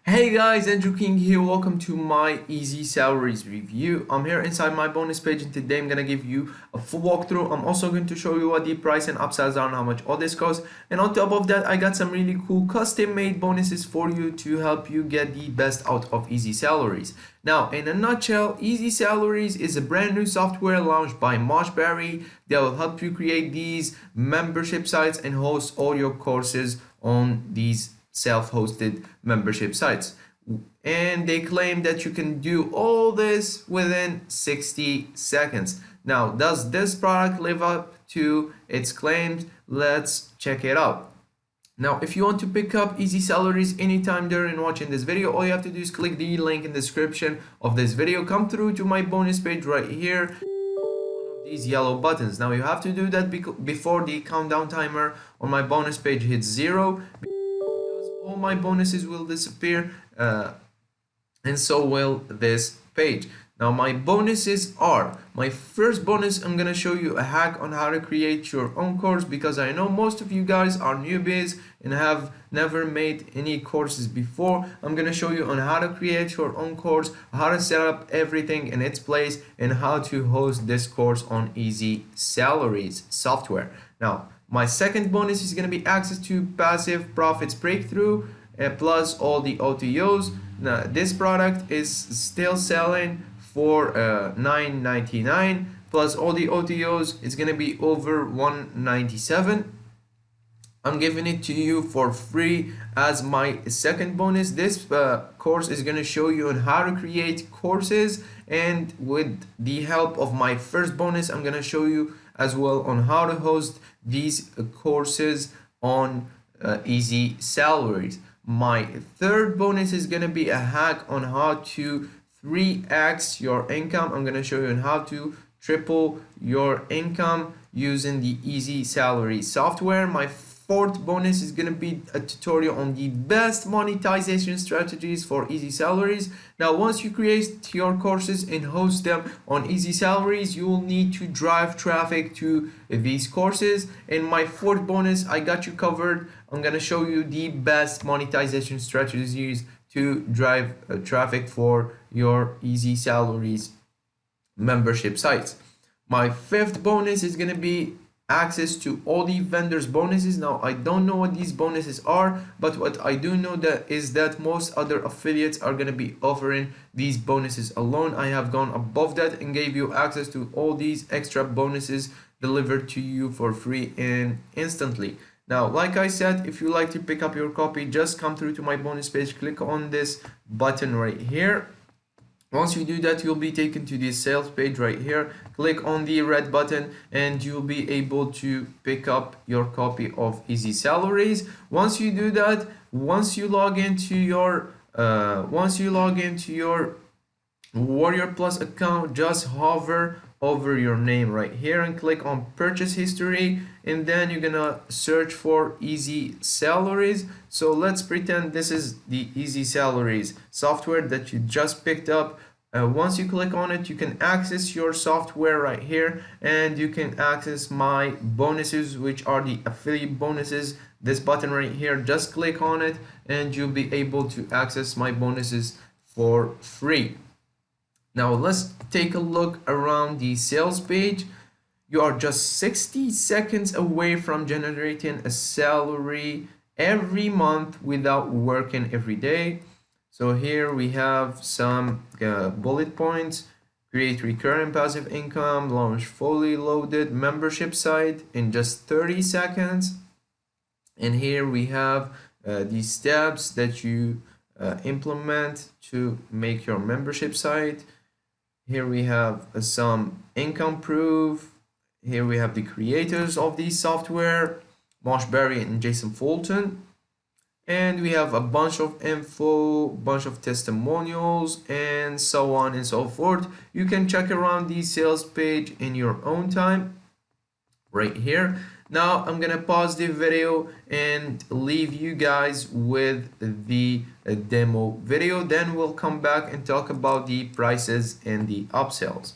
Hey guys, Andrew King here. Welcome to my Easy Salaries review. I'm here inside my bonus page and today I'm gonna give you a full walkthrough. I'm also going to show you what the price and upsells are and how much all this costs. And on top of that, I got some really cool custom made bonuses for you to help you get the best out of Easy Salaries. Now, in a nutshell, Easy Salaries is a brand new software launched by Moshberry that will help you create these membership sites and host all your courses on these self-hosted membership sites, and they claim that you can do all this within 60 seconds. Now, does this product live up to its claims? Let's check it out. Now, if you want to pick up Easy Salaries anytime during watching this video, all you have to do is click the link in the description of this video, come through to my bonus page right here, these yellow buttons. Now, you have to do that before the countdown timer on my bonus page hits 0. All my bonuses will disappear, and so will this page. Now, my bonuses are, my first bonus, I'm gonna show you a hack on how to create your own course, because I know most of you guys are newbies and have never made any courses before. I'm gonna show you on how to create your own course, how to set up everything in its place, and how to host this course on Easy Salaries software. Now, my second bonus is going to be access to passive profits breakthrough plus all the OTOs. Now, this product is still selling for $9.99 plus all the OTOs. It's going to be over $197. I'm giving it to you for free as my second bonus. This course is going to show you on how to create courses, and with the help of my first bonus, I'm going to show you as well on how to host these courses on Easy Salaries. My third bonus is going to be a hack on how to 3x your income. I'm going to show you on how to triple your income using the Easy Salaries software. My fourth bonus is going to be a tutorial on the best monetization strategies for Easy Salaries. Now, once you create your courses and host them on Easy Salaries, you will need to drive traffic to these courses. And my fourth bonus, I got you covered. I'm going to show you the best monetization strategies to drive traffic for your Easy Salaries membership sites. My fifth bonus is going to be access to all the vendors bonuses. Now, I don't know what these bonuses are, but what I do know is that most other affiliates are going to be offering these bonuses alone. I have gone above that and gave you access to all these extra bonuses delivered to you for free and instantly. Now, like I said, if you like to pick up your copy, just come through to my bonus page, click on this button right here. Once you do that, you'll be taken to the sales page right here. Click on the red button and you'll be able to pick up your copy of Easy Salaries. Once you do that, once you log into your Warrior Plus account, just hover over your name right here and click on purchase history, and then you're gonna search for Easy Salaries. So let's pretend this is the Easy Salaries software that you just picked up. Once you click on it, you can access your software right here, and you can access my bonuses, which are the affiliate bonuses. This button right here, just click on it and you'll be able to access my bonuses for free. Now, let's take a look around the sales page. You are just 60 seconds away from generating a salary every month without working every day. So here we have some bullet points: create recurring passive income, launch fully loaded membership site in just 30 seconds. And here we have the steps that you implement to make your membership site. Here we have some income proof. Here we have the creators of the software, Moshberry and Jason Fulton. And we have a bunch of info, bunch of testimonials, and so on and so forth. You can check around the sales page in your own time right here. Now, I'm gonna pause the video and leave you guys with the demo video. Then we'll come back and talk about the prices and the upsells.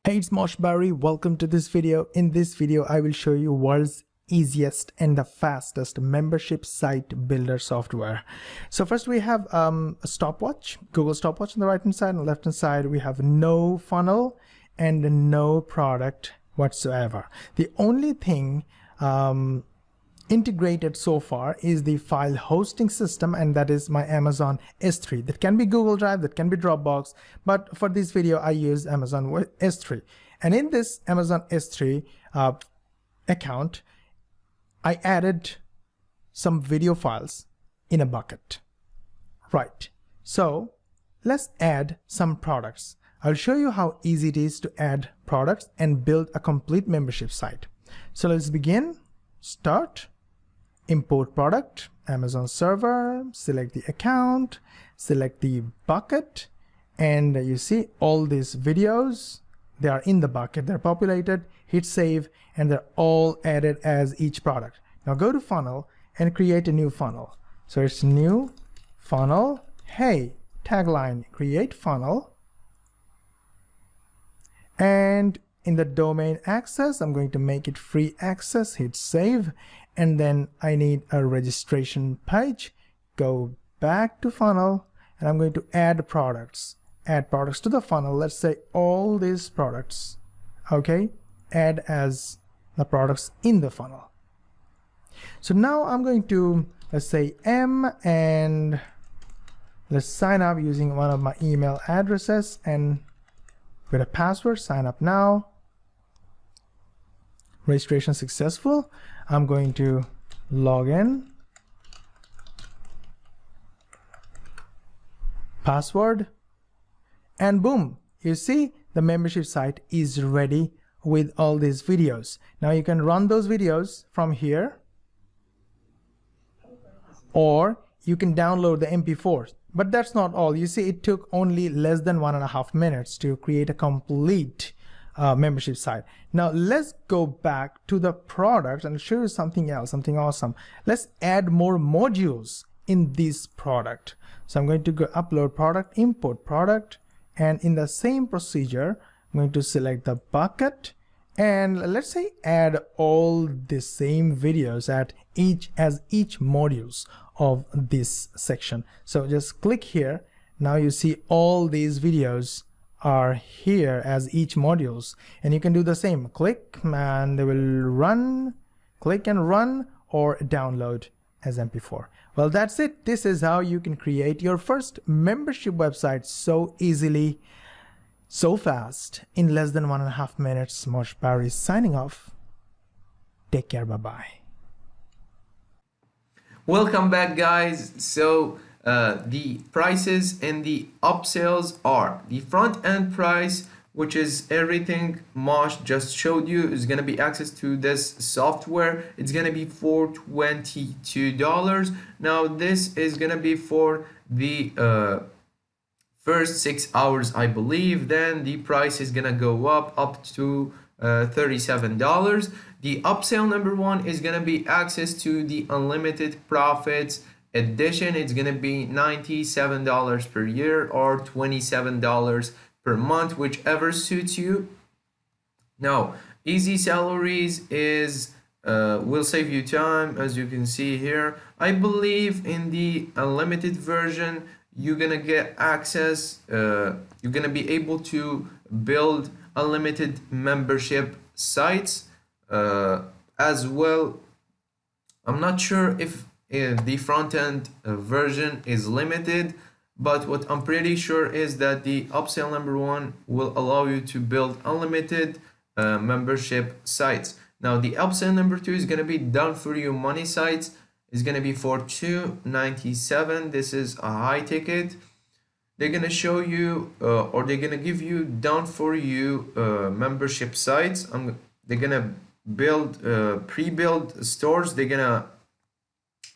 Hey, it's Moshberry. Welcome to this video. In this video, I will show you world's easiest and the fastest membership site builder software. So first we have a stopwatch, Google stopwatch on the right hand side. On the left hand side we have no funnel and no product whatsoever. The only thing integrated so far is the file hosting system, and that is my Amazon S3. That can be Google Drive, that can be Dropbox, but for this video I use Amazon S3. And in this Amazon S3 account, I added some video files in a bucket. Right, so let's add some products. I'll show you how easy it is to add products and build a complete membership site. So let's begin. Start, import product, Amazon server, select the account, select the bucket, and you see all these videos, they are in the bucket, they're populated, hit save, and they're all added as each product. Now go to funnel and create a new funnel. So it's new funnel, hey, tagline, create funnel. And in the domain access, I'm going to make it free access, hit save, and then I need a registration page. Go back to funnel, and I'm going to add products to the funnel. Let's say all these products, okay, add as the products in the funnel. So now I'm going to, let's say M, and let's sign up using one of my email addresses and with a password. Sign up now. Registration successful. I'm going to log in. Password. And boom, you see the membership site is ready with all these videos. Now you can run those videos from here, or you can download the MP4s. But that's not all. You see, it took only less than 1.5 minutes to create a complete membership site. Now let's go back to the product and show you something else, something awesome. Let's add more modules in this product. So I'm going to go upload product, import product, and in the same procedure, I'm going to select the bucket, and let's say add all the same videos as each modules of this section. So just click here. Now you see all these videos are here as each modules, and you can do the same. Click and they will run, click and run, or download as MP4. Well, that's it. This is how you can create your first membership website so easily, so fast, in less than 1.5 minutes. Mosh Barry signing off. Take care. Bye-bye. Welcome back, guys. So the prices and the upsells are the front end price, which is everything Mosh just showed you, is going to be access to this software. It's going to be for $22. Now this is going to be for the first 6 hours, I believe. Then the price is going to go up to $37. The upsell number 1 is going to be access to the unlimited Profitz edition. It's going to be $97 per year or $27 per month, whichever suits you. Now EZ SALARYZ is will save you time, as you can see here. I believe in the unlimited version you're gonna get access, you're gonna be able to build unlimited membership sites as well. I'm not sure if the front-end version is limited, but what I'm pretty sure is that the upsell number 1 will allow you to build unlimited membership sites. Now the upsell number 2 is going to be done for you money sites. It's going to be for $297. This is a high ticket. They're going to show you or they're going to give you done for you membership sites. They're going to build pre-built stores.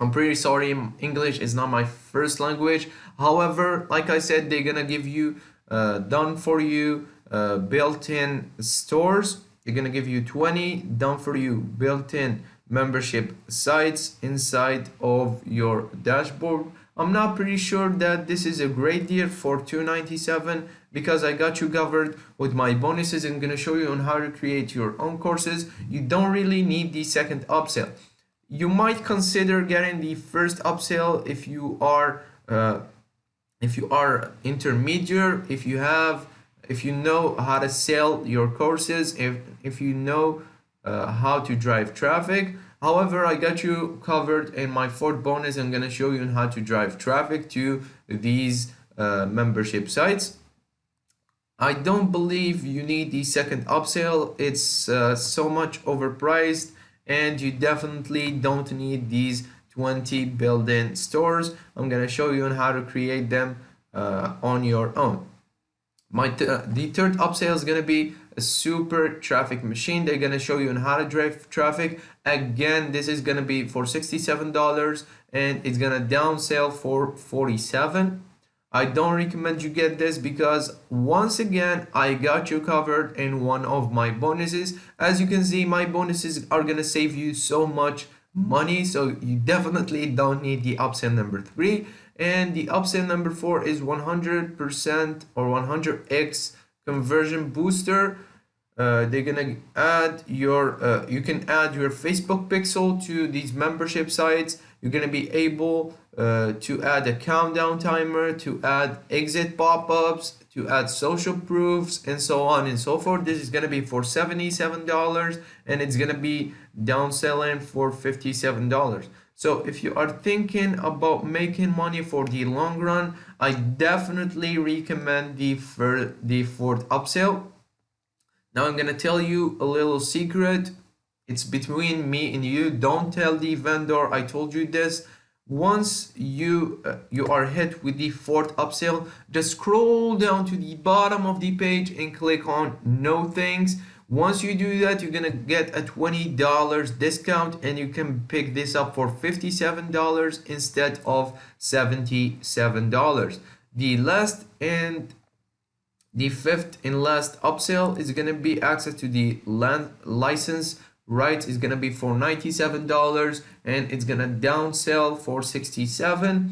I'm pretty sorry, English is not my first language. However, like I said, they're gonna give you done for you built-in stores. They're gonna give you 20 done for you built-in membership sites inside of your dashboard. I'm not pretty sure that this is a great deal for $297 because I got you covered with my bonuses. I'm going to show you on how to create your own courses. You don't really need the second upsell. You might consider getting the first upsell if you are intermediate, if you know how to sell your courses, if you know how to drive traffic. However, I got you covered in my fourth bonus. I'm going to show you how to drive traffic to these membership sites. I don't believe you need the second upsell. It's so much overpriced, and you definitely don't need these 20 built-in stores. I'm going to show you on how to create them on your own. The third upsell is going to be a super traffic machine. They're going to show you on how to drive traffic. Again, this is going to be for $67 and it's going to downsell for $47. I don't recommend you get this because once again I got you covered in one of my bonuses. As you can see, my bonuses are going to save you so much money, so you definitely don't need the upsell number 3. And the upsell number 4 is 100% or 100x conversion booster. They're gonna add your you can add your Facebook pixel to these membership sites. You're gonna be able to add a countdown timer, to add exit pop-ups, to add social proofs, and so on and so forth. This is gonna be for $77 and it's gonna be downselling for $57. So if you are thinking about making money for the long run, I definitely recommend the fourth upsell. Now I'm gonna tell you a little secret. It's between me and you. Don't tell the vendor I told you this. Once you are hit with the fourth upsell, just scroll down to the bottom of the page and click on no thanks. Once you do that, you're gonna get a $20 discount and you can pick this up for $57 instead of $77. The fifth and last upsell is gonna be access to the license rights. Is gonna be for $97 and it's gonna downsell for $67.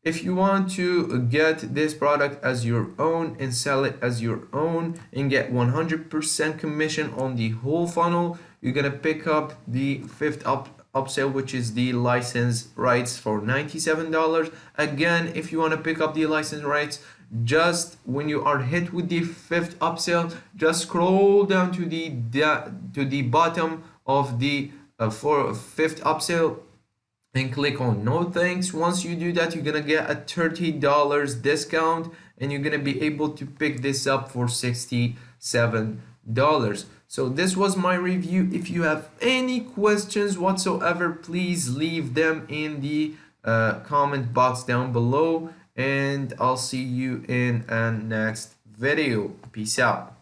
If you want to get this product as your own and sell it as your own and get 100% commission on the whole funnel, you're gonna pick up the fifth upsell, which is the license rights for $97. Again, if you want to pick up the license rights, just when you are hit with the fifth upsell, just scroll down to the bottom of the fifth upsell and click on no thanks. Once you do that, you're gonna get a $30 discount and you're gonna be able to pick this up for $67. So this was my review. If you have any questions whatsoever, please leave them in the comment box down below, and I'll see you in a next video. Peace out.